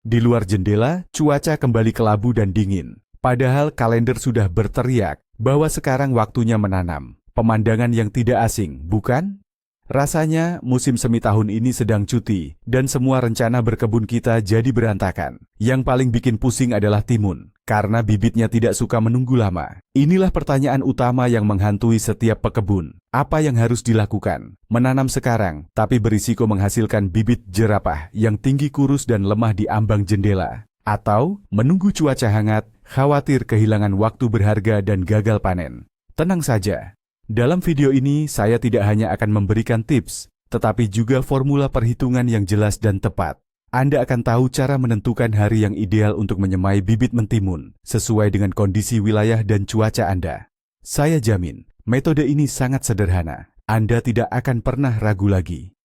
Di luar jendela, cuaca kembali kelabu dan dingin. Padahal kalender sudah berteriak bahwa sekarang waktunya menanam. Pemandangan yang tidak asing, bukan? Rasanya musim semi tahun ini sedang cuti, dan semua rencana berkebun kita jadi berantakan. Yang paling bikin pusing adalah timun, karena bibitnya tidak suka menunggu lama. Inilah pertanyaan utama yang menghantui setiap pekebun. Apa yang harus dilakukan? Menanam sekarang, tapi berisiko menghasilkan bibit jerapah yang tinggi kurus dan lemah di ambang jendela. Atau menunggu cuaca hangat, khawatir kehilangan waktu berharga dan gagal panen. Tenang saja. Dalam video ini, saya tidak hanya akan memberikan tips, tetapi juga formula perhitungan yang jelas dan tepat. Anda akan tahu cara menentukan hari yang ideal untuk menyemai bibit mentimun, sesuai dengan kondisi wilayah dan cuaca Anda. Saya jamin, metode ini sangat sederhana. Anda tidak akan pernah ragu lagi.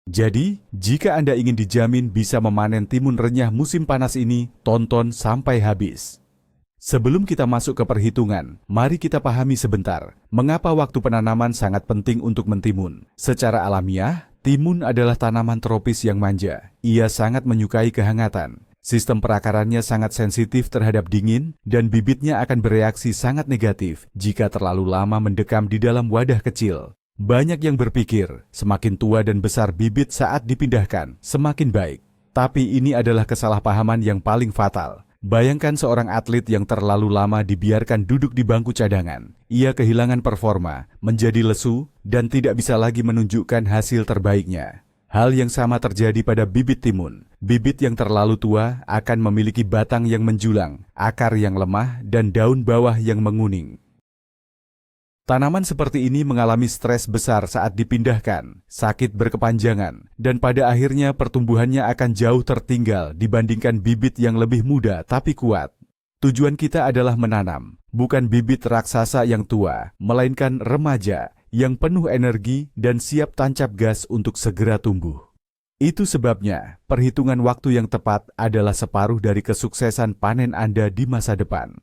Jadi, jika Anda ingin dijamin bisa memanen timun renyah musim panas ini, tonton sampai habis. Sebelum kita masuk ke perhitungan, mari kita pahami sebentar, mengapa waktu penanaman sangat penting untuk mentimun. Secara alamiah, timun adalah tanaman tropis yang manja. Ia sangat menyukai kehangatan. Sistem perakarannya sangat sensitif terhadap dingin, dan bibitnya akan bereaksi sangat negatif jika terlalu lama mendekam di dalam wadah kecil. Banyak yang berpikir, semakin tua dan besar bibit saat dipindahkan, semakin baik. Tapi ini adalah kesalahpahaman yang paling fatal. Bayangkan seorang atlet yang terlalu lama dibiarkan duduk di bangku cadangan. Ia kehilangan performa, menjadi lesu, dan tidak bisa lagi menunjukkan hasil terbaiknya. Hal yang sama terjadi pada bibit timun. Bibit yang terlalu tua akan memiliki batang yang menjulang, akar yang lemah, dan daun bawah yang menguning. Tanaman seperti ini mengalami stres besar saat dipindahkan, sakit berkepanjangan, dan pada akhirnya pertumbuhannya akan jauh tertinggal dibandingkan bibit yang lebih muda tapi kuat. Tujuan kita adalah menanam, bukan bibit raksasa yang tua, melainkan remaja yang penuh energi dan siap tancap gas untuk segera tumbuh. Itu sebabnya, perhitungan waktu yang tepat adalah separuh dari kesuksesan panen Anda di masa depan.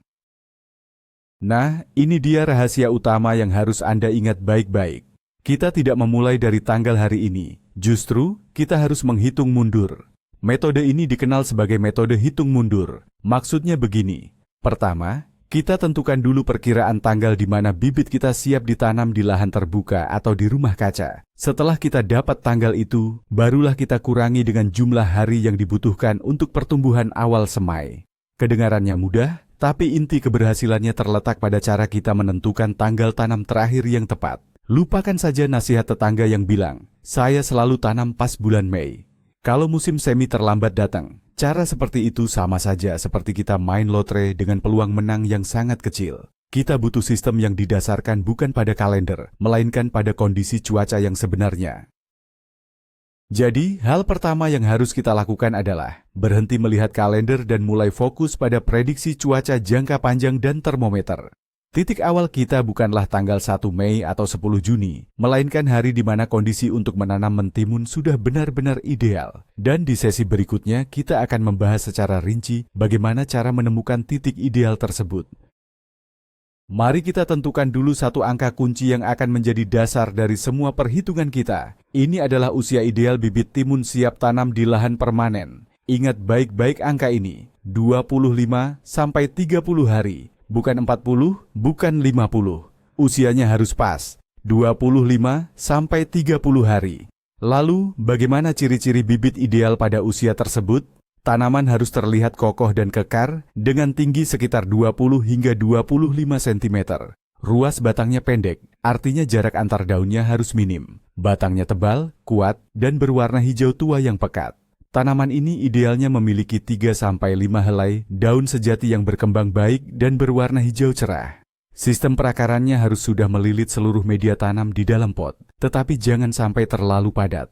Nah, ini dia rahasia utama yang harus Anda ingat baik-baik. Kita tidak memulai dari tanggal hari ini, justru kita harus menghitung mundur. Metode ini dikenal sebagai metode hitung mundur. Maksudnya begini, pertama, kita tentukan dulu perkiraan tanggal di mana bibit kita siap ditanam di lahan terbuka atau di rumah kaca. Setelah kita dapat tanggal itu, barulah kita kurangi dengan jumlah hari yang dibutuhkan untuk pertumbuhan awal semai. Kedengarannya mudah, tapi inti keberhasilannya terletak pada cara kita menentukan tanggal tanam terakhir yang tepat. Lupakan saja nasihat tetangga yang bilang, saya selalu tanam pas bulan Mei. Kalau musim semi terlambat datang, cara seperti itu sama saja seperti kita main lotre dengan peluang menang yang sangat kecil. Kita butuh sistem yang didasarkan bukan pada kalender, melainkan pada kondisi cuaca yang sebenarnya. Jadi, hal pertama yang harus kita lakukan adalah berhenti melihat kalender dan mulai fokus pada prediksi cuaca jangka panjang dan termometer. Titik awal kita bukanlah tanggal 1 Mei atau 10 Juni, melainkan hari di mana kondisi untuk menanam mentimun sudah benar-benar ideal. Dan di sesi berikutnya, kita akan membahas secara rinci bagaimana cara menemukan titik ideal tersebut. Mari kita tentukan dulu satu angka kunci yang akan menjadi dasar dari semua perhitungan kita. Ini adalah usia ideal bibit timun siap tanam di lahan permanen. Ingat baik-baik angka ini, 25 sampai 30 hari, bukan 40, bukan 50. Usianya harus pas, 25 sampai 30 hari. Lalu, bagaimana ciri-ciri bibit ideal pada usia tersebut? Tanaman harus terlihat kokoh dan kekar dengan tinggi sekitar 20 hingga 25 cm. Ruas batangnya pendek, artinya jarak antar daunnya harus minim. Batangnya tebal, kuat, dan berwarna hijau tua yang pekat. Tanaman ini idealnya memiliki 3-5 helai daun sejati yang berkembang baik dan berwarna hijau cerah. Sistem perakarannya harus sudah melilit seluruh media tanam di dalam pot, tetapi jangan sampai terlalu padat.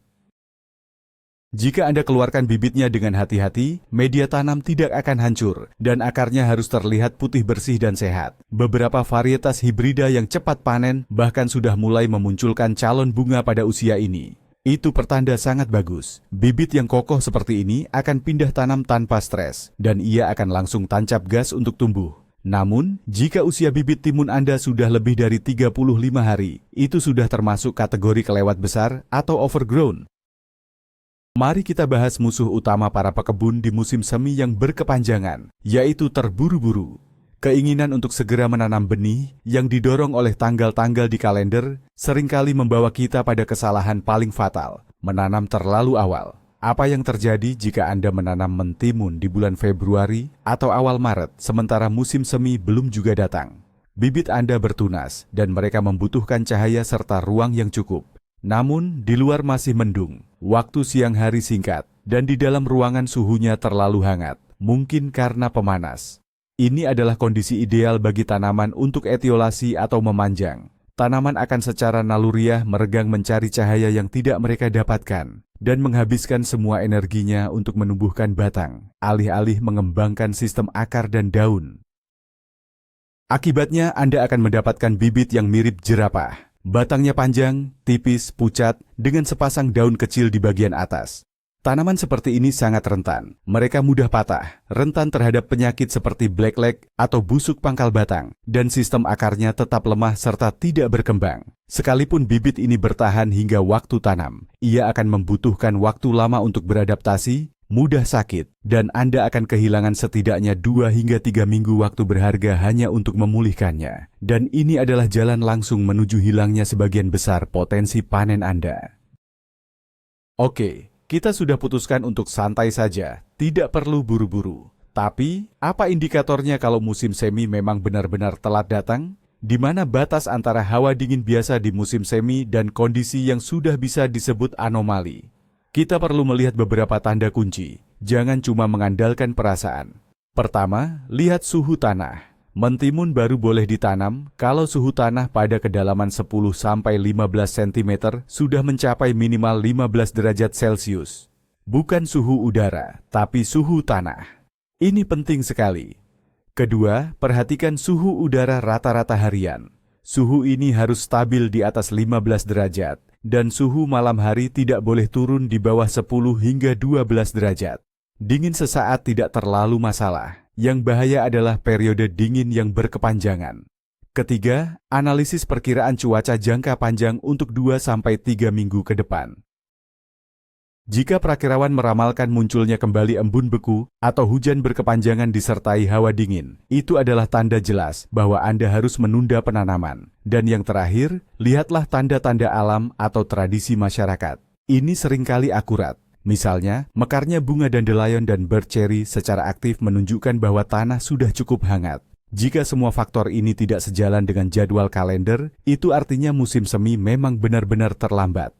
Jika Anda keluarkan bibitnya dengan hati-hati, media tanam tidak akan hancur dan akarnya harus terlihat putih bersih dan sehat. Beberapa varietas hibrida yang cepat panen bahkan sudah mulai memunculkan calon bunga pada usia ini. Itu pertanda sangat bagus. Bibit yang kokoh seperti ini akan pindah tanam tanpa stres dan ia akan langsung tancap gas untuk tumbuh. Namun, jika usia bibit timun Anda sudah lebih dari 35 hari, itu sudah termasuk kategori kelewat besar atau overgrown. Mari kita bahas musuh utama para pekebun di musim semi yang berkepanjangan, yaitu terburu-buru. Keinginan untuk segera menanam benih yang didorong oleh tanggal-tanggal di kalender seringkali membawa kita pada kesalahan paling fatal, menanam terlalu awal. Apa yang terjadi jika Anda menanam mentimun di bulan Februari atau awal Maret, sementara musim semi belum juga datang? Bibit Anda bertunas dan mereka membutuhkan cahaya serta ruang yang cukup. Namun, di luar masih mendung, waktu siang hari singkat, dan di dalam ruangan suhunya terlalu hangat, mungkin karena pemanas. Ini adalah kondisi ideal bagi tanaman untuk etiolasi atau memanjang. Tanaman akan secara naluriah meregang mencari cahaya yang tidak mereka dapatkan, dan menghabiskan semua energinya untuk menumbuhkan batang, alih-alih mengembangkan sistem akar dan daun. Akibatnya, Anda akan mendapatkan bibit yang mirip jerapah. Batangnya panjang, tipis, pucat, dengan sepasang daun kecil di bagian atas. Tanaman seperti ini sangat rentan. Mereka mudah patah, rentan terhadap penyakit seperti blackleg atau busuk pangkal batang, dan sistem akarnya tetap lemah serta tidak berkembang. Sekalipun bibit ini bertahan hingga waktu tanam, ia akan membutuhkan waktu lama untuk beradaptasi, mudah sakit, dan Anda akan kehilangan setidaknya 2 hingga 3 minggu waktu berharga hanya untuk memulihkannya. Dan ini adalah jalan langsung menuju hilangnya sebagian besar potensi panen Anda. Oke, kita sudah putuskan untuk santai saja, tidak perlu buru-buru. Tapi, apa indikatornya kalau musim semi memang benar-benar telat datang? Di mana batas antara hawa dingin biasa di musim semi dan kondisi yang sudah bisa disebut anomali? Kita perlu melihat beberapa tanda kunci, jangan cuma mengandalkan perasaan. Pertama, lihat suhu tanah. Mentimun baru boleh ditanam kalau suhu tanah pada kedalaman 10-15 cm sudah mencapai minimal 15 derajat Celcius. Bukan suhu udara, tapi suhu tanah. Ini penting sekali. Kedua, perhatikan suhu udara rata-rata harian. Suhu ini harus stabil di atas 15 derajat. Dan suhu malam hari tidak boleh turun di bawah 10 hingga 12 derajat. Dingin sesaat tidak terlalu masalah. Yang bahaya adalah periode dingin yang berkepanjangan. Ketiga, analisis perkiraan cuaca jangka panjang untuk 2-3 minggu ke depan. Jika prakirawan meramalkan munculnya kembali embun beku atau hujan berkepanjangan disertai hawa dingin, itu adalah tanda jelas bahwa Anda harus menunda penanaman. Dan yang terakhir, lihatlah tanda-tanda alam atau tradisi masyarakat. Ini seringkali akurat. Misalnya, mekarnya bunga dandelion dan bird cherry secara aktif menunjukkan bahwa tanah sudah cukup hangat. Jika semua faktor ini tidak sejalan dengan jadwal kalender, itu artinya musim semi memang benar-benar terlambat.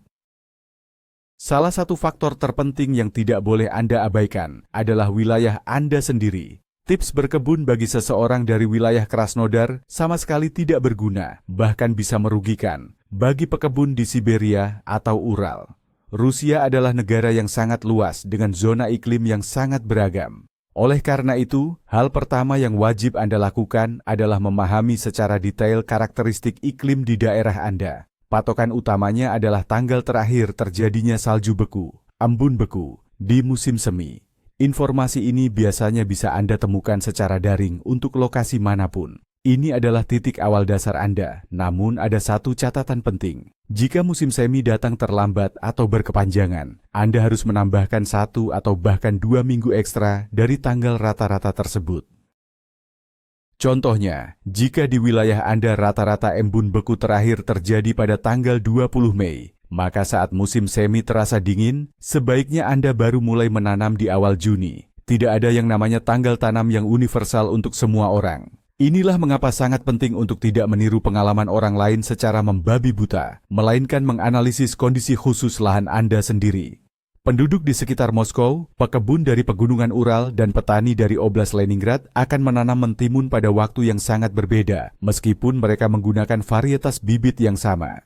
Salah satu faktor terpenting yang tidak boleh Anda abaikan adalah wilayah Anda sendiri. Tips berkebun bagi seseorang dari wilayah Krasnodar sama sekali tidak berguna, bahkan bisa merugikan, bagi pekebun di Siberia atau Ural. Rusia adalah negara yang sangat luas dengan zona iklim yang sangat beragam. Oleh karena itu, hal pertama yang wajib Anda lakukan adalah memahami secara detail karakteristik iklim di daerah Anda. Patokan utamanya adalah tanggal terakhir terjadinya salju beku, embun beku, di musim semi. Informasi ini biasanya bisa Anda temukan secara daring untuk lokasi manapun. Ini adalah titik awal dasar Anda, namun ada satu catatan penting. Jika musim semi datang terlambat atau berkepanjangan, Anda harus menambahkan 1 atau bahkan 2 minggu ekstra dari tanggal rata-rata tersebut. Contohnya, jika di wilayah Anda rata-rata embun beku terakhir terjadi pada tanggal 20 Mei, maka saat musim semi terasa dingin, sebaiknya Anda baru mulai menanam di awal Juni. Tidak ada yang namanya tanggal tanam yang universal untuk semua orang. Inilah mengapa sangat penting untuk tidak meniru pengalaman orang lain secara membabi buta, melainkan menganalisis kondisi khusus lahan Anda sendiri. Penduduk di sekitar Moskow, pekebun dari pegunungan Ural, dan petani dari Oblast Leningrad akan menanam mentimun pada waktu yang sangat berbeda, meskipun mereka menggunakan varietas bibit yang sama.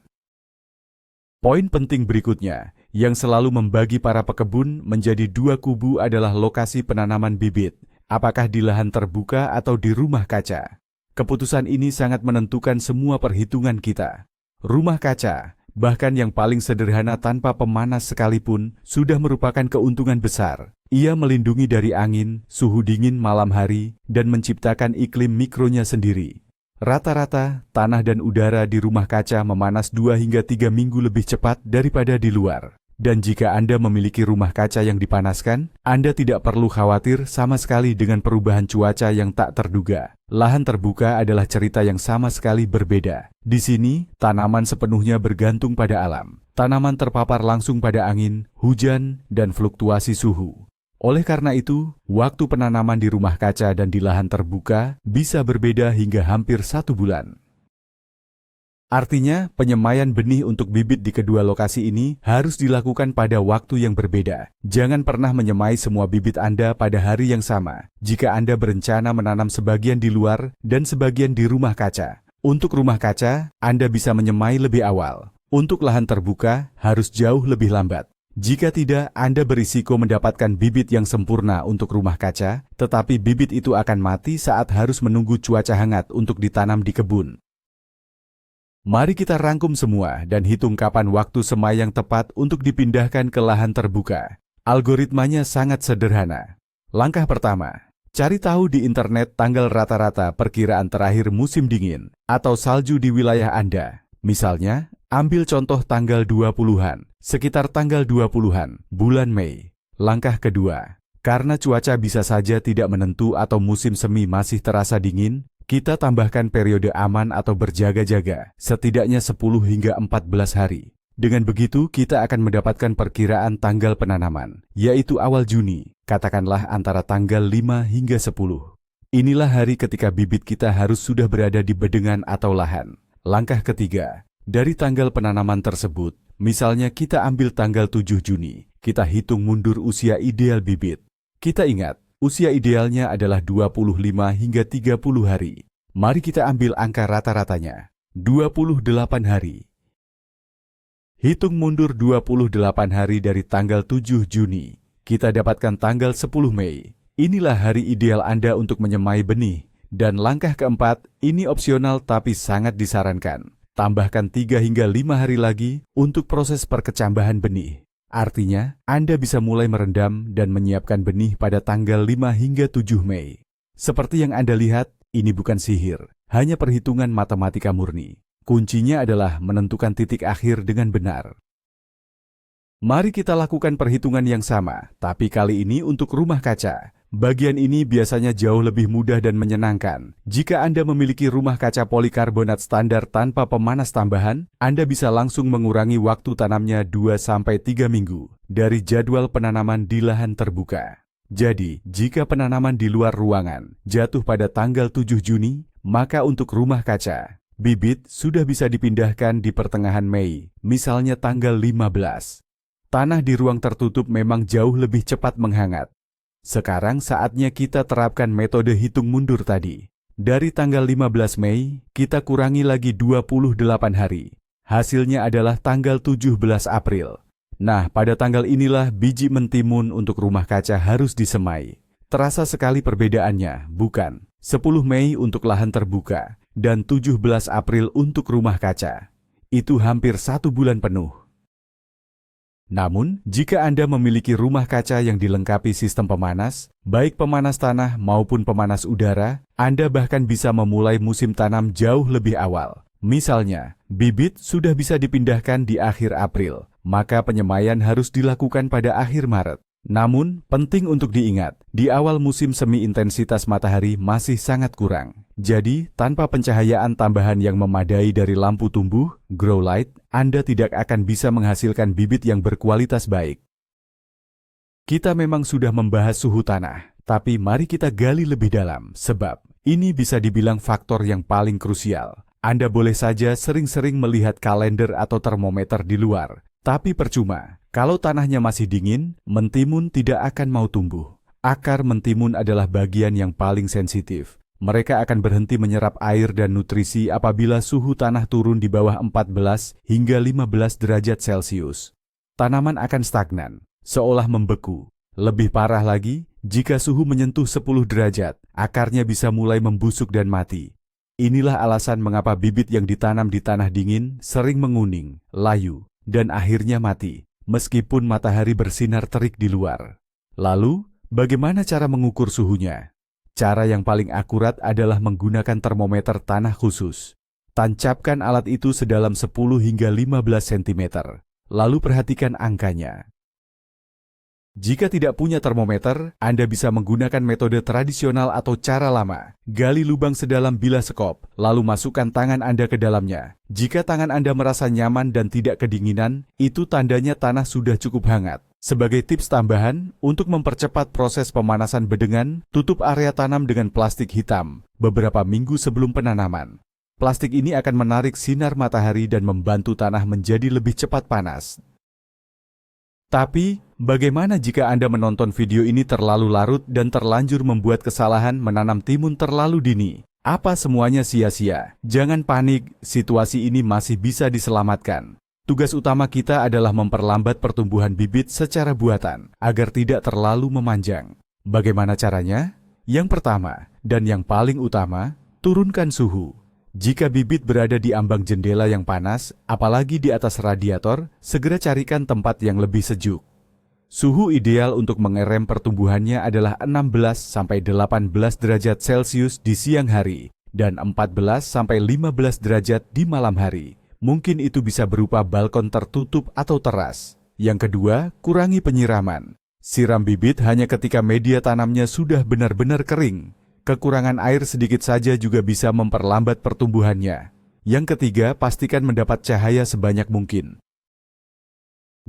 Poin penting berikutnya, yang selalu membagi para pekebun menjadi 2 kubu adalah lokasi penanaman bibit, apakah di lahan terbuka atau di rumah kaca. Keputusan ini sangat menentukan semua perhitungan kita. Rumah kaca, bahkan yang paling sederhana tanpa pemanas sekalipun, sudah merupakan keuntungan besar. Ia melindungi dari angin, suhu dingin malam hari, dan menciptakan iklim mikronya sendiri. Rata-rata, tanah dan udara di rumah kaca memanas 2 hingga 3 minggu lebih cepat daripada di luar. Dan jika Anda memiliki rumah kaca yang dipanaskan, Anda tidak perlu khawatir sama sekali dengan perubahan cuaca yang tak terduga. Lahan terbuka adalah cerita yang sama sekali berbeda. Di sini, tanaman sepenuhnya bergantung pada alam. Tanaman terpapar langsung pada angin, hujan, dan fluktuasi suhu. Oleh karena itu, waktu penanaman di rumah kaca dan di lahan terbuka bisa berbeda hingga hampir 1 bulan. Artinya, penyemaian benih untuk bibit di kedua lokasi ini harus dilakukan pada waktu yang berbeda. Jangan pernah menyemai semua bibit Anda pada hari yang sama, jika Anda berencana menanam sebagian di luar dan sebagian di rumah kaca. Untuk rumah kaca, Anda bisa menyemai lebih awal. Untuk lahan terbuka, harus jauh lebih lambat. Jika tidak, Anda berisiko mendapatkan bibit yang sempurna untuk rumah kaca, tetapi bibit itu akan mati saat harus menunggu cuaca hangat untuk ditanam di kebun. Mari kita rangkum semua dan hitung kapan waktu semai yang tepat untuk dipindahkan ke lahan terbuka. Algoritmanya sangat sederhana. Langkah pertama, cari tahu di internet tanggal rata-rata perkiraan terakhir musim dingin atau salju di wilayah Anda. Misalnya, ambil contoh tanggal 20-an, sekitar tanggal 20-an, bulan Mei. Langkah kedua, karena cuaca bisa saja tidak menentu atau musim semi masih terasa dingin, kita tambahkan periode aman atau berjaga-jaga, setidaknya 10 hingga 14 hari. Dengan begitu, kita akan mendapatkan perkiraan tanggal penanaman, yaitu awal Juni, katakanlah antara tanggal 5 hingga 10. Inilah hari ketika bibit kita harus sudah berada di bedengan atau lahan. Langkah ketiga, dari tanggal penanaman tersebut, misalnya kita ambil tanggal 7 Juni, kita hitung mundur usia ideal bibit. Kita ingat, usia idealnya adalah 25 hingga 30 hari. Mari kita ambil angka rata-ratanya, 28 hari. Hitung mundur 28 hari dari tanggal 7 Juni. Kita dapatkan tanggal 10 Mei. Inilah hari ideal Anda untuk menyemai benih. Dan langkah keempat, ini opsional tapi sangat disarankan. Tambahkan 3 hingga 5 hari lagi untuk proses perkecambahan benih. Artinya, Anda bisa mulai merendam dan menyiapkan benih pada tanggal 5 hingga 7 Mei. Seperti yang Anda lihat, ini bukan sihir, hanya perhitungan matematika murni. Kuncinya adalah menentukan titik akhir dengan benar. Mari kita lakukan perhitungan yang sama, tapi kali ini untuk rumah kaca. Bagian ini biasanya jauh lebih mudah dan menyenangkan. Jika Anda memiliki rumah kaca polikarbonat standar tanpa pemanas tambahan, Anda bisa langsung mengurangi waktu tanamnya 2-3 minggu dari jadwal penanaman di lahan terbuka. Jadi, jika penanaman di luar ruangan jatuh pada tanggal 7 Juni, maka untuk rumah kaca, bibit sudah bisa dipindahkan di pertengahan Mei, misalnya tanggal 15. Tanah di ruang tertutup memang jauh lebih cepat menghangat. Sekarang saatnya kita terapkan metode hitung mundur tadi. Dari tanggal 15 Mei, kita kurangi lagi 28 hari. Hasilnya adalah tanggal 17 April. Nah, pada tanggal inilah biji mentimun untuk rumah kaca harus disemai. Terasa sekali perbedaannya, bukan? 10 Mei untuk lahan terbuka, dan 17 April untuk rumah kaca. Itu hampir 1 bulan penuh. Namun, jika Anda memiliki rumah kaca yang dilengkapi sistem pemanas, baik pemanas tanah maupun pemanas udara, Anda bahkan bisa memulai musim tanam jauh lebih awal. Misalnya, bibit sudah bisa dipindahkan di akhir April, maka penyemaian harus dilakukan pada akhir Maret. Namun, penting untuk diingat, di awal musim semi intensitas matahari masih sangat kurang. Jadi, tanpa pencahayaan tambahan yang memadai dari lampu tumbuh, grow light, Anda tidak akan bisa menghasilkan bibit yang berkualitas baik. Kita memang sudah membahas suhu tanah, tapi mari kita gali lebih dalam, sebab ini bisa dibilang faktor yang paling krusial. Anda boleh saja sering-sering melihat kalender atau termometer di luar, tapi percuma. Kalau tanahnya masih dingin, mentimun tidak akan mau tumbuh. Akar mentimun adalah bagian yang paling sensitif. Mereka akan berhenti menyerap air dan nutrisi apabila suhu tanah turun di bawah 14 hingga 15 derajat Celcius. Tanaman akan stagnan, seolah membeku. Lebih parah lagi, jika suhu menyentuh 10 derajat, akarnya bisa mulai membusuk dan mati. Inilah alasan mengapa bibit yang ditanam di tanah dingin sering menguning, layu, dan akhirnya mati, meskipun matahari bersinar terik di luar. Lalu, bagaimana cara mengukur suhunya? Cara yang paling akurat adalah menggunakan termometer tanah khusus. Tancapkan alat itu sedalam 10 hingga 15 cm. lalu perhatikan angkanya. Jika tidak punya termometer, Anda bisa menggunakan metode tradisional atau cara lama. Gali lubang sedalam bilah sekop, lalu masukkan tangan Anda ke dalamnya. Jika tangan Anda merasa nyaman dan tidak kedinginan, itu tandanya tanah sudah cukup hangat. Sebagai tips tambahan, untuk mempercepat proses pemanasan bedengan, tutup area tanam dengan plastik hitam beberapa minggu sebelum penanaman. Plastik ini akan menarik sinar matahari dan membantu tanah menjadi lebih cepat panas. Tapi, bagaimana jika Anda menonton video ini terlalu larut dan terlanjur membuat kesalahan menanam timun terlalu dini? Apa semuanya sia-sia? Jangan panik, situasi ini masih bisa diselamatkan. Tugas utama kita adalah memperlambat pertumbuhan bibit secara buatan, agar tidak terlalu memanjang. Bagaimana caranya? Yang pertama, dan yang paling utama, turunkan suhu. Jika bibit berada di ambang jendela yang panas, apalagi di atas radiator, segera carikan tempat yang lebih sejuk. Suhu ideal untuk mengerem pertumbuhannya adalah 16-18 derajat Celcius di siang hari dan 14-15 derajat di malam hari. Mungkin itu bisa berupa balkon tertutup atau teras. Yang kedua, kurangi penyiraman. Siram bibit hanya ketika media tanamnya sudah benar-benar kering. Kekurangan air sedikit saja juga bisa memperlambat pertumbuhannya. Yang ketiga, pastikan mendapat cahaya sebanyak mungkin.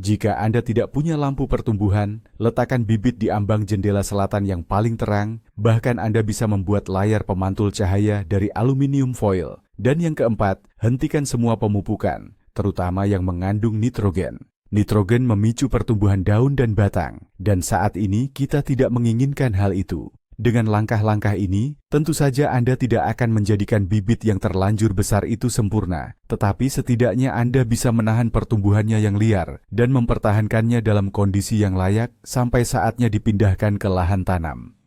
Jika Anda tidak punya lampu pertumbuhan, letakkan bibit di ambang jendela selatan yang paling terang, bahkan Anda bisa membuat layar pemantul cahaya dari aluminium foil. Dan yang keempat, hentikan semua pemupukan, terutama yang mengandung nitrogen. Nitrogen memicu pertumbuhan daun dan batang, dan saat ini kita tidak menginginkan hal itu. Dengan langkah-langkah ini, tentu saja Anda tidak akan menjadikan bibit yang terlanjur besar itu sempurna, tetapi setidaknya Anda bisa menahan pertumbuhannya yang liar dan mempertahankannya dalam kondisi yang layak sampai saatnya dipindahkan ke lahan tanam.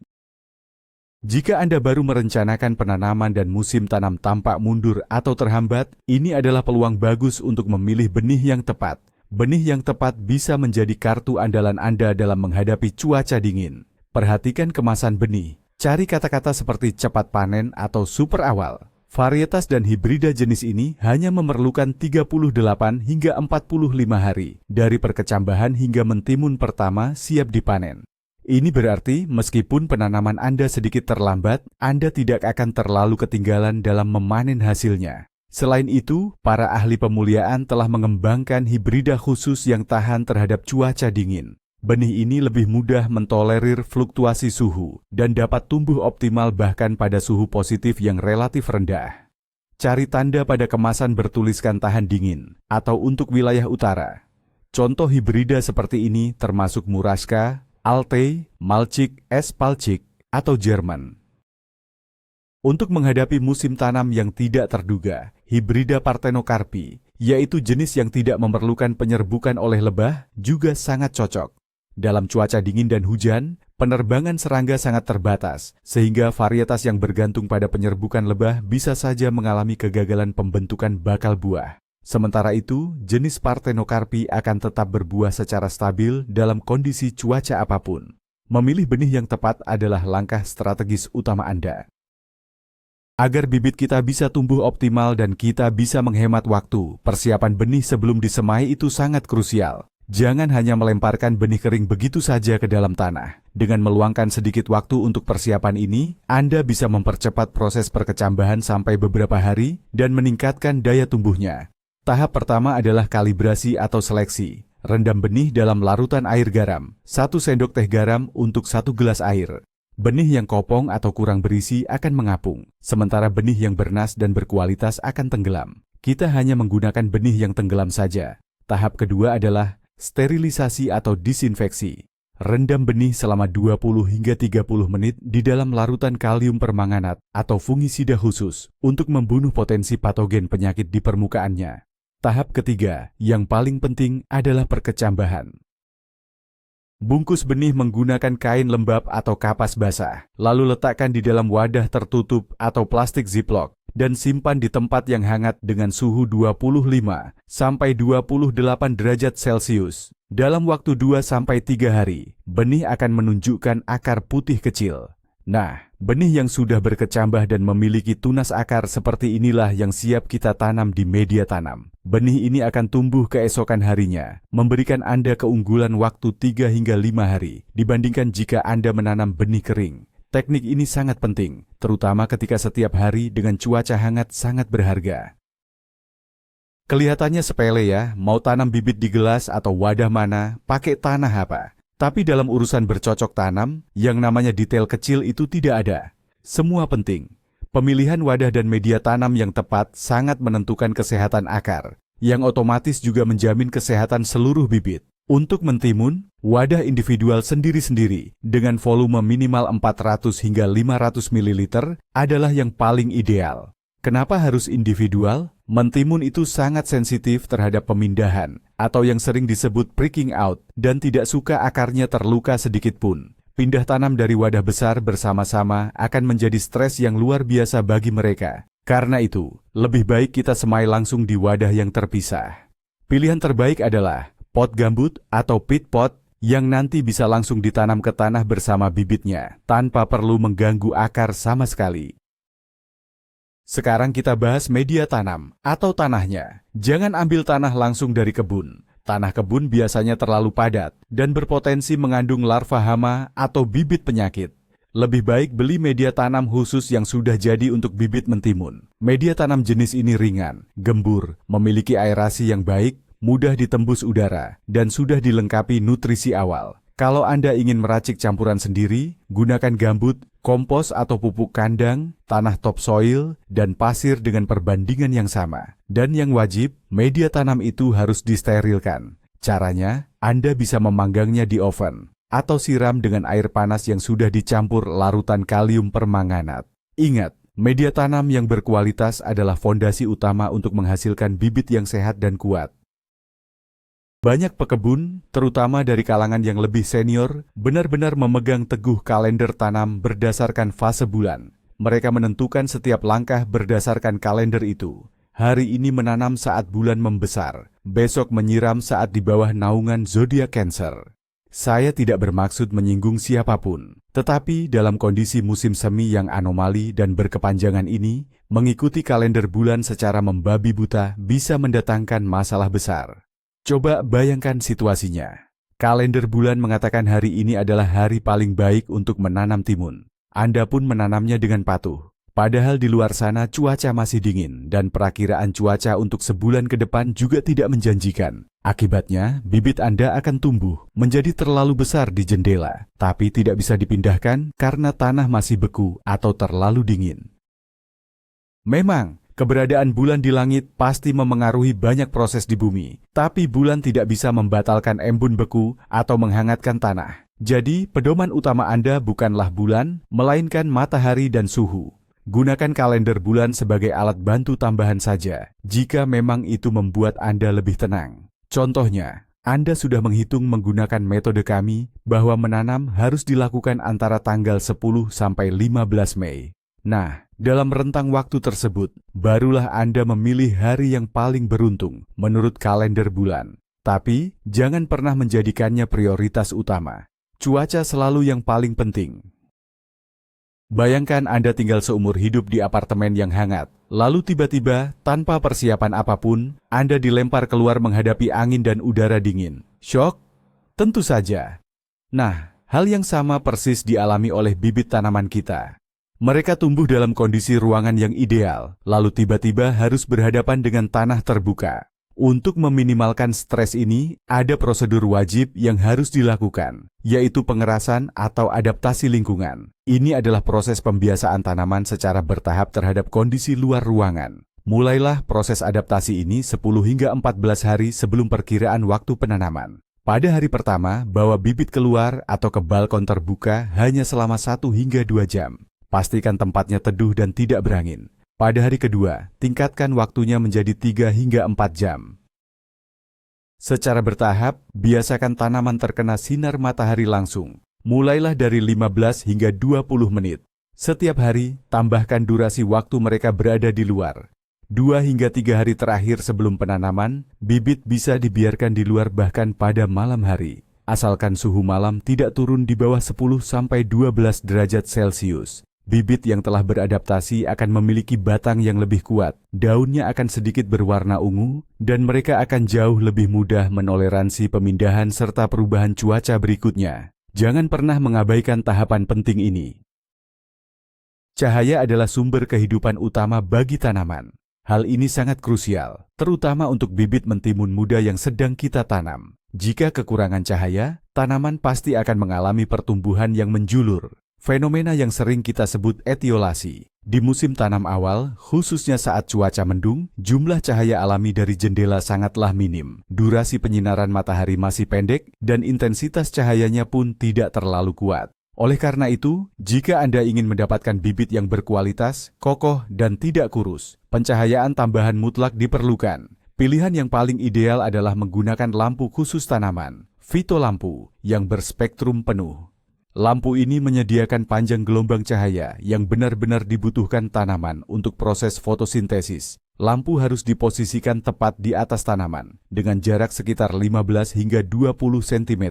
Jika Anda baru merencanakan penanaman dan musim tanam tampak mundur atau terhambat, ini adalah peluang bagus untuk memilih benih yang tepat. Benih yang tepat bisa menjadi kartu andalan Anda dalam menghadapi cuaca dingin. Perhatikan kemasan benih. Cari kata-kata seperti cepat panen atau super awal. Varietas dan hibrida jenis ini hanya memerlukan 38 hingga 45 hari dari perkecambahan hingga mentimun pertama siap dipanen. Ini berarti meskipun penanaman Anda sedikit terlambat, Anda tidak akan terlalu ketinggalan dalam memanen hasilnya. Selain itu, para ahli pemuliaan telah mengembangkan hibrida khusus yang tahan terhadap cuaca dingin. Benih ini lebih mudah mentolerir fluktuasi suhu dan dapat tumbuh optimal bahkan pada suhu positif yang relatif rendah. Cari tanda pada kemasan bertuliskan tahan dingin atau untuk wilayah utara. Contoh hibrida seperti ini termasuk Muraska, Alte, Malcik, S. Palcik, atau Jerman. Untuk menghadapi musim tanam yang tidak terduga, hibrida Parthenocarpi, yaitu jenis yang tidak memerlukan penyerbukan oleh lebah, juga sangat cocok. Dalam cuaca dingin dan hujan, penerbangan serangga sangat terbatas, sehingga varietas yang bergantung pada penyerbukan lebah bisa saja mengalami kegagalan pembentukan bakal buah. Sementara itu, jenis Parthenocarpi akan tetap berbuah secara stabil dalam kondisi cuaca apapun. Memilih benih yang tepat adalah langkah strategis utama Anda. Agar bibit kita bisa tumbuh optimal dan kita bisa menghemat waktu, persiapan benih sebelum disemai itu sangat krusial. Jangan hanya melemparkan benih kering begitu saja ke dalam tanah. Dengan meluangkan sedikit waktu untuk persiapan ini, Anda bisa mempercepat proses perkecambahan sampai beberapa hari dan meningkatkan daya tumbuhnya. Tahap pertama adalah kalibrasi atau seleksi. Rendam benih dalam larutan air garam, 1 sendok teh garam untuk 1 gelas air. Benih yang kopong atau kurang berisi akan mengapung, sementara benih yang bernas dan berkualitas akan tenggelam. Kita hanya menggunakan benih yang tenggelam saja. Tahap kedua adalah sterilisasi atau disinfeksi. Rendam benih selama 20 hingga 30 menit di dalam larutan kalium permanganat atau fungisida khusus untuk membunuh potensi patogen penyakit di permukaannya. Tahap ketiga, yang paling penting adalah perkecambahan. Bungkus benih menggunakan kain lembab atau kapas basah, lalu letakkan di dalam wadah tertutup atau plastik ziplock dan simpan di tempat yang hangat dengan suhu 25 sampai 28 derajat Celcius. Dalam waktu 2 sampai 3 hari, benih akan menunjukkan akar putih kecil. Nah, benih yang sudah berkecambah dan memiliki tunas akar seperti inilah yang siap kita tanam di media tanam. Benih ini akan tumbuh keesokan harinya, memberikan Anda keunggulan waktu 3 hingga 5 hari dibandingkan jika Anda menanam benih kering. Teknik ini sangat penting, terutama ketika setiap hari dengan cuaca hangat sangat berharga. Kelihatannya sepele ya, mau tanam bibit di gelas atau wadah mana, pakai tanah apa. Tapi dalam urusan bercocok tanam, yang namanya detail kecil itu tidak ada. Semua penting. Pemilihan wadah dan media tanam yang tepat sangat menentukan kesehatan akar, yang otomatis juga menjamin kesehatan seluruh bibit. Untuk mentimun, wadah individual sendiri-sendiri dengan volume minimal 400 hingga 500 ml adalah yang paling ideal. Kenapa harus individual? Mentimun itu sangat sensitif terhadap pemindahan atau yang sering disebut pricking out dan tidak suka akarnya terluka sedikit pun. Pindah tanam dari wadah besar bersama-sama akan menjadi stres yang luar biasa bagi mereka. Karena itu, lebih baik kita semai langsung di wadah yang terpisah. Pilihan terbaik adalah pot gambut atau pit pot yang nanti bisa langsung ditanam ke tanah bersama bibitnya tanpa perlu mengganggu akar sama sekali. Sekarang kita bahas media tanam atau tanahnya. Jangan ambil tanah langsung dari kebun. Tanah kebun biasanya terlalu padat dan berpotensi mengandung larva hama atau bibit penyakit. Lebih baik beli media tanam khusus yang sudah jadi untuk bibit mentimun. Media tanam jenis ini ringan, gembur, memiliki aerasi yang baik, mudah ditembus udara, dan sudah dilengkapi nutrisi awal. Kalau Anda ingin meracik campuran sendiri, gunakan gambut, kompos atau pupuk kandang, tanah topsoil, dan pasir dengan perbandingan yang sama. Dan yang wajib, media tanam itu harus disterilkan. Caranya, Anda bisa memanggangnya di oven, atau siram dengan air panas yang sudah dicampur larutan kalium permanganat. Ingat, media tanam yang berkualitas adalah fondasi utama untuk menghasilkan bibit yang sehat dan kuat. Banyak pekebun, terutama dari kalangan yang lebih senior, benar-benar memegang teguh kalender tanam berdasarkan fase bulan. Mereka menentukan setiap langkah berdasarkan kalender itu. Hari ini menanam saat bulan membesar, besok menyiram saat di bawah naungan zodiak Cancer. Saya tidak bermaksud menyinggung siapapun, tetapi dalam kondisi musim semi yang anomali dan berkepanjangan ini, mengikuti kalender bulan secara membabi buta bisa mendatangkan masalah besar. Coba bayangkan situasinya. Kalender bulan mengatakan hari ini adalah hari paling baik untuk menanam timun. Anda pun menanamnya dengan patuh. Padahal di luar sana cuaca masih dingin dan perakiraan cuaca untuk sebulan ke depan juga tidak menjanjikan. Akibatnya, bibit Anda akan tumbuh menjadi terlalu besar di jendela, tapi tidak bisa dipindahkan karena tanah masih beku atau terlalu dingin. Memang, keberadaan bulan di langit pasti memengaruhi banyak proses di bumi, tapi bulan tidak bisa membatalkan embun beku atau menghangatkan tanah. Jadi, pedoman utama Anda bukanlah bulan, melainkan matahari dan suhu. Gunakan kalender bulan sebagai alat bantu tambahan saja, jika memang itu membuat Anda lebih tenang. Contohnya, Anda sudah menghitung menggunakan metode kami bahwa menanam harus dilakukan antara tanggal 10 sampai 15 Mei. Nah, dalam rentang waktu tersebut, barulah Anda memilih hari yang paling beruntung menurut kalender bulan. Tapi, jangan pernah menjadikannya prioritas utama. Cuaca selalu yang paling penting. Bayangkan Anda tinggal seumur hidup di apartemen yang hangat, lalu tiba-tiba, tanpa persiapan apapun, Anda dilempar keluar menghadapi angin dan udara dingin. Syok? Tentu saja. Nah, hal yang sama persis dialami oleh bibit tanaman kita. Mereka tumbuh dalam kondisi ruangan yang ideal, lalu tiba-tiba harus berhadapan dengan tanah terbuka. Untuk meminimalkan stres ini, ada prosedur wajib yang harus dilakukan, yaitu pengerasan atau adaptasi lingkungan. Ini adalah proses pembiasaan tanaman secara bertahap terhadap kondisi luar ruangan. Mulailah proses adaptasi ini 10 hingga 14 hari sebelum perkiraan waktu penanaman. Pada hari pertama, bawa bibit keluar atau ke balkon terbuka hanya selama 1 hingga 2 jam. Pastikan tempatnya teduh dan tidak berangin. Pada hari kedua, tingkatkan waktunya menjadi 3 hingga 4 jam. Secara bertahap, biasakan tanaman terkena sinar matahari langsung. Mulailah dari 15 hingga 20 menit. Setiap hari, tambahkan durasi waktu mereka berada di luar. 2 hingga 3 hari terakhir sebelum penanaman, bibit bisa dibiarkan di luar bahkan pada malam hari. asalkan suhu malam tidak turun di bawah 10–12 derajat Celcius. Bibit yang telah beradaptasi akan memiliki batang yang lebih kuat, daunnya akan sedikit berwarna ungu, dan mereka akan jauh lebih mudah menoleransi pemindahan serta perubahan cuaca berikutnya. Jangan pernah mengabaikan tahapan penting ini. Cahaya adalah sumber kehidupan utama bagi tanaman. Hal ini sangat krusial, terutama untuk bibit mentimun muda yang sedang kita tanam. Jika kekurangan cahaya, tanaman pasti akan mengalami pertumbuhan yang menjulur. Fenomena yang sering kita sebut etiolasi. Di musim tanam awal, khususnya saat cuaca mendung, jumlah cahaya alami dari jendela sangatlah minim. Durasi penyinaran matahari masih pendek, dan intensitas cahayanya pun tidak terlalu kuat. Oleh karena itu, jika Anda ingin mendapatkan bibit yang berkualitas, kokoh, dan tidak kurus, pencahayaan tambahan mutlak diperlukan. Pilihan yang paling ideal adalah menggunakan lampu khusus tanaman, fitolampu, yang berspektrum penuh. Lampu ini menyediakan panjang gelombang cahaya yang benar-benar dibutuhkan tanaman untuk proses fotosintesis. Lampu harus diposisikan tepat di atas tanaman, dengan jarak sekitar 15 hingga 20 cm.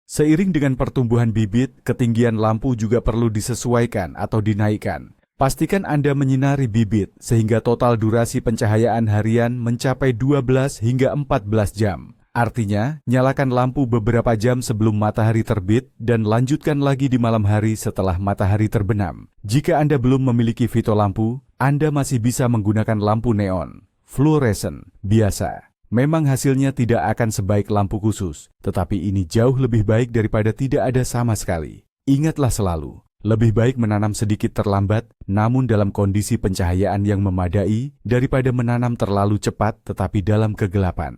Seiring dengan pertumbuhan bibit, ketinggian lampu juga perlu disesuaikan atau dinaikkan. Pastikan Anda menyinari bibit sehingga total durasi pencahayaan harian mencapai 12 hingga 14 jam. Artinya, nyalakan lampu beberapa jam sebelum matahari terbit dan lanjutkan lagi di malam hari setelah matahari terbenam. Jika Anda belum memiliki fitolampu, Anda masih bisa menggunakan lampu neon, fluoresen, biasa. Memang hasilnya tidak akan sebaik lampu khusus, tetapi ini jauh lebih baik daripada tidak ada sama sekali. Ingatlah selalu, lebih baik menanam sedikit terlambat, namun dalam kondisi pencahayaan yang memadai, daripada menanam terlalu cepat tetapi dalam kegelapan.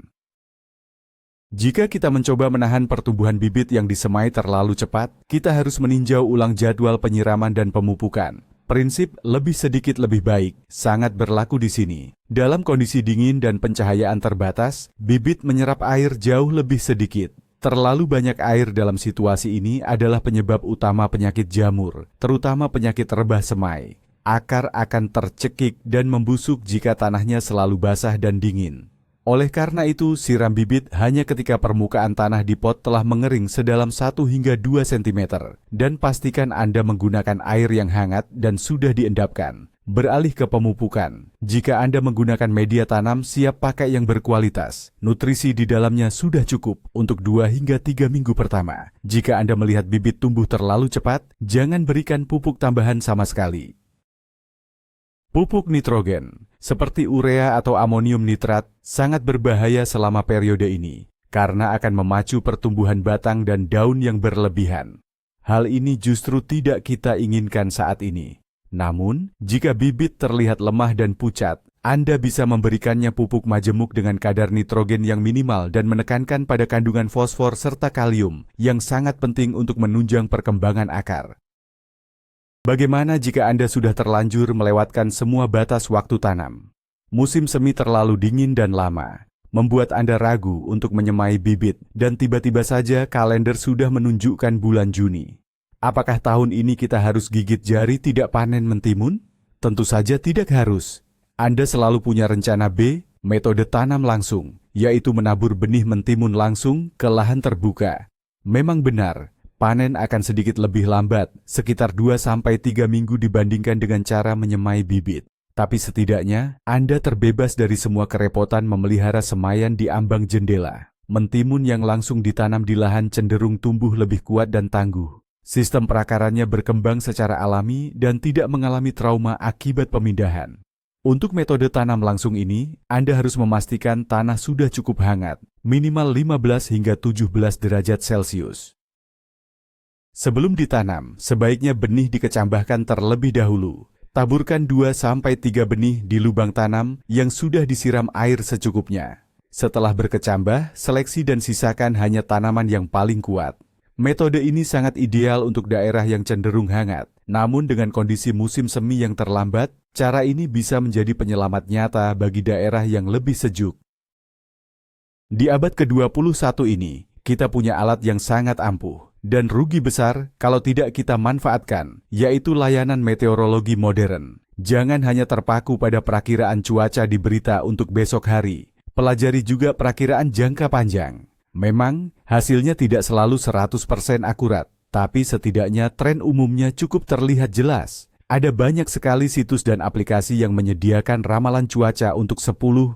Jika kita mencoba menahan pertumbuhan bibit yang disemai terlalu cepat, kita harus meninjau ulang jadwal penyiraman dan pemupukan. Prinsip lebih sedikit lebih baik sangat berlaku di sini. Dalam kondisi dingin dan pencahayaan terbatas, bibit menyerap air jauh lebih sedikit. Terlalu banyak air dalam situasi ini adalah penyebab utama penyakit jamur, terutama penyakit rebah semai. Akar akan tercekik dan membusuk jika tanahnya selalu basah dan dingin. Oleh karena itu, siram bibit hanya ketika permukaan tanah di pot telah mengering sedalam 1 hingga 2 cm. Dan pastikan Anda menggunakan air yang hangat dan sudah diendapkan. Beralih ke pemupukan. Jika Anda menggunakan media tanam siap pakai yang berkualitas, nutrisi di dalamnya sudah cukup untuk 2 hingga 3 minggu pertama. Jika Anda melihat bibit tumbuh terlalu cepat, jangan berikan pupuk tambahan sama sekali. Pupuk nitrogen, seperti urea atau amonium nitrat, sangat berbahaya selama periode ini, karena akan memacu pertumbuhan batang dan daun yang berlebihan. Hal ini justru tidak kita inginkan saat ini. Namun, jika bibit terlihat lemah dan pucat, Anda bisa memberikannya pupuk majemuk dengan kadar nitrogen yang minimal dan menekankan pada kandungan fosfor serta kalium, yang sangat penting untuk menunjang perkembangan akar. Bagaimana jika Anda sudah terlanjur melewatkan semua batas waktu tanam? Musim semi terlalu dingin dan lama, membuat Anda ragu untuk menyemai bibit, dan tiba-tiba saja kalender sudah menunjukkan bulan Juni. Apakah tahun ini kita harus gigit jari tidak panen mentimun? Tentu saja tidak harus. Anda selalu punya rencana B, metode tanam langsung, yaitu menabur benih mentimun langsung ke lahan terbuka. Memang benar, panen akan sedikit lebih lambat, sekitar 2–3 minggu dibandingkan dengan cara menyemai bibit. Tapi setidaknya, Anda terbebas dari semua kerepotan memelihara semaian di ambang jendela. Mentimun yang langsung ditanam di lahan cenderung tumbuh lebih kuat dan tangguh. Sistem perakarannya berkembang secara alami dan tidak mengalami trauma akibat pemindahan. Untuk metode tanam langsung ini, Anda harus memastikan tanah sudah cukup hangat, minimal 15 hingga 17 derajat Celcius. Sebelum ditanam, sebaiknya benih dikecambahkan terlebih dahulu. Taburkan 2–3 benih di lubang tanam yang sudah disiram air secukupnya. Setelah berkecambah, seleksi dan sisakan hanya tanaman yang paling kuat. Metode ini sangat ideal untuk daerah yang cenderung hangat. Namun dengan kondisi musim semi yang terlambat, cara ini bisa menjadi penyelamat nyata bagi daerah yang lebih sejuk. Di abad ke-21 ini, kita punya alat yang sangat ampuh. Dan rugi besar kalau tidak kita manfaatkan, yaitu layanan meteorologi modern. Jangan hanya terpaku pada perakiraan cuaca di berita untuk besok hari. Pelajari juga perakiraan jangka panjang. Memang, hasilnya tidak selalu 100% akurat, tapi setidaknya tren umumnya cukup terlihat jelas. Ada banyak sekali situs dan aplikasi yang menyediakan ramalan cuaca untuk 10-14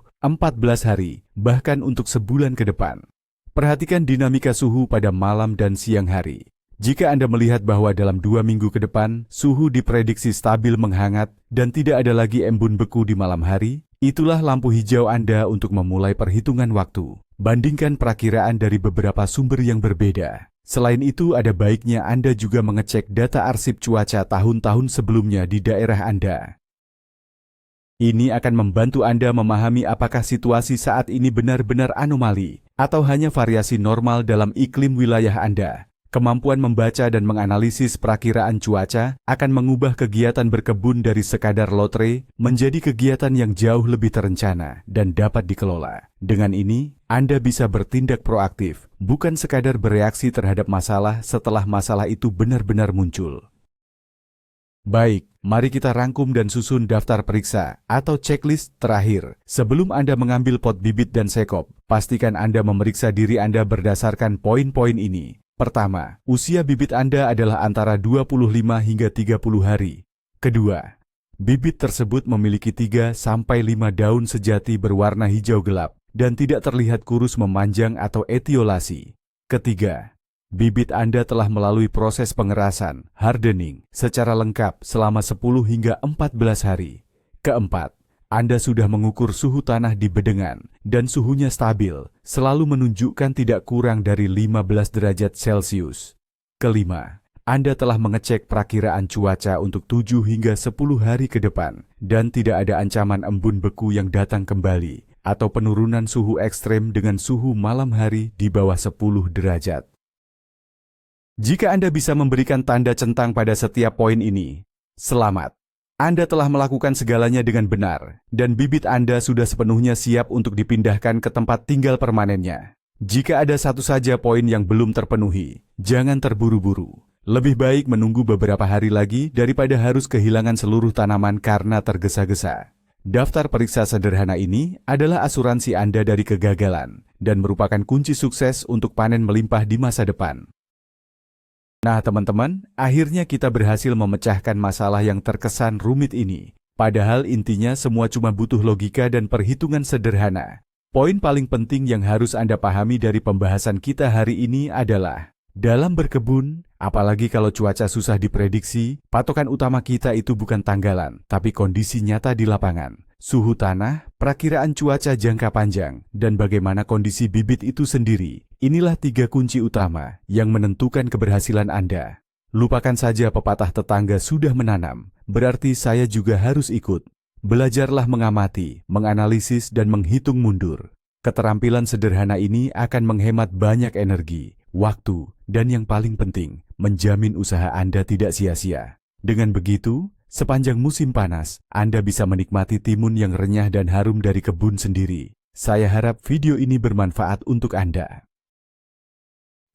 hari, bahkan untuk sebulan ke depan. Perhatikan dinamika suhu pada malam dan siang hari. Jika Anda melihat bahwa dalam 2 minggu ke depan, suhu diprediksi stabil menghangat dan tidak ada lagi embun beku di malam hari, itulah lampu hijau Anda untuk memulai perhitungan waktu. Bandingkan perakiraan dari beberapa sumber yang berbeda. Selain itu, ada baiknya Anda juga mengecek data arsip cuaca tahun-tahun sebelumnya di daerah Anda. Ini akan membantu Anda memahami apakah situasi saat ini benar-benar anomali atau hanya variasi normal dalam iklim wilayah Anda. Kemampuan membaca dan menganalisis perakiraan cuaca akan mengubah kegiatan berkebun dari sekadar lotre menjadi kegiatan yang jauh lebih terencana dan dapat dikelola. Dengan ini, Anda bisa bertindak proaktif, bukan sekadar bereaksi terhadap masalah setelah masalah itu benar-benar muncul. Baik, mari kita rangkum dan susun daftar periksa atau checklist terakhir. Sebelum Anda mengambil pot bibit dan sekop, pastikan Anda memeriksa diri Anda berdasarkan poin-poin ini. Pertama, usia bibit Anda adalah antara 25 hingga 30 hari. Kedua, bibit tersebut memiliki 3-5 daun sejati berwarna hijau gelap dan tidak terlihat kurus memanjang atau etiolasi. Ketiga, bibit Anda telah melalui proses pengerasan, hardening, secara lengkap selama 10 hingga 14 hari. Keempat, Anda sudah mengukur suhu tanah di bedengan dan suhunya stabil, selalu menunjukkan tidak kurang dari 15 derajat Celcius. Kelima, Anda telah mengecek perakiraan cuaca untuk 7 hingga 10 hari ke depan dan tidak ada ancaman embun beku yang datang kembali atau penurunan suhu ekstrem dengan suhu malam hari di bawah 10 derajat. Jika Anda bisa memberikan tanda centang pada setiap poin ini, selamat. Anda telah melakukan segalanya dengan benar, dan bibit Anda sudah sepenuhnya siap untuk dipindahkan ke tempat tinggal permanennya. Jika ada satu saja poin yang belum terpenuhi, jangan terburu-buru. Lebih baik menunggu beberapa hari lagi daripada harus kehilangan seluruh tanaman karena tergesa-gesa. Daftar periksa sederhana ini adalah asuransi Anda dari kegagalan, dan merupakan kunci sukses untuk panen melimpah di masa depan. Nah teman-teman, akhirnya kita berhasil memecahkan masalah yang terkesan rumit ini. Padahal intinya semua cuma butuh logika dan perhitungan sederhana. Poin paling penting yang harus Anda pahami dari pembahasan kita hari ini adalah, dalam berkebun, apalagi kalau cuaca susah diprediksi, patokan utama kita itu bukan tanggalan, tapi kondisi nyata di lapangan. Suhu tanah, perakiraan cuaca jangka panjang, dan bagaimana kondisi bibit itu sendiri. Inilah 3 kunci utama yang menentukan keberhasilan Anda. Lupakan saja pepatah tetangga sudah menanam, berarti saya juga harus ikut. Belajarlah mengamati, menganalisis, dan menghitung mundur. Keterampilan sederhana ini akan menghemat banyak energi, waktu, dan yang paling penting, menjamin usaha Anda tidak sia-sia. Dengan begitu, sepanjang musim panas, Anda bisa menikmati timun yang renyah dan harum dari kebun sendiri. Saya harap video ini bermanfaat untuk Anda.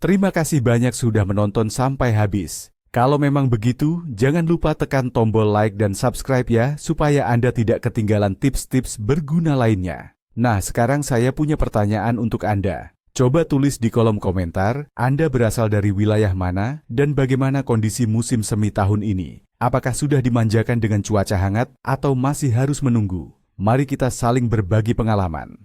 Terima kasih banyak sudah menonton sampai habis. Kalau memang begitu, jangan lupa tekan tombol like dan subscribe ya, supaya Anda tidak ketinggalan tips-tips berguna lainnya. Nah, sekarang saya punya pertanyaan untuk Anda. Coba tulis di kolom komentar, Anda berasal dari wilayah mana dan bagaimana kondisi musim semi tahun ini. Apakah sudah dimanjakan dengan cuaca hangat atau masih harus menunggu? Mari kita saling berbagi pengalaman.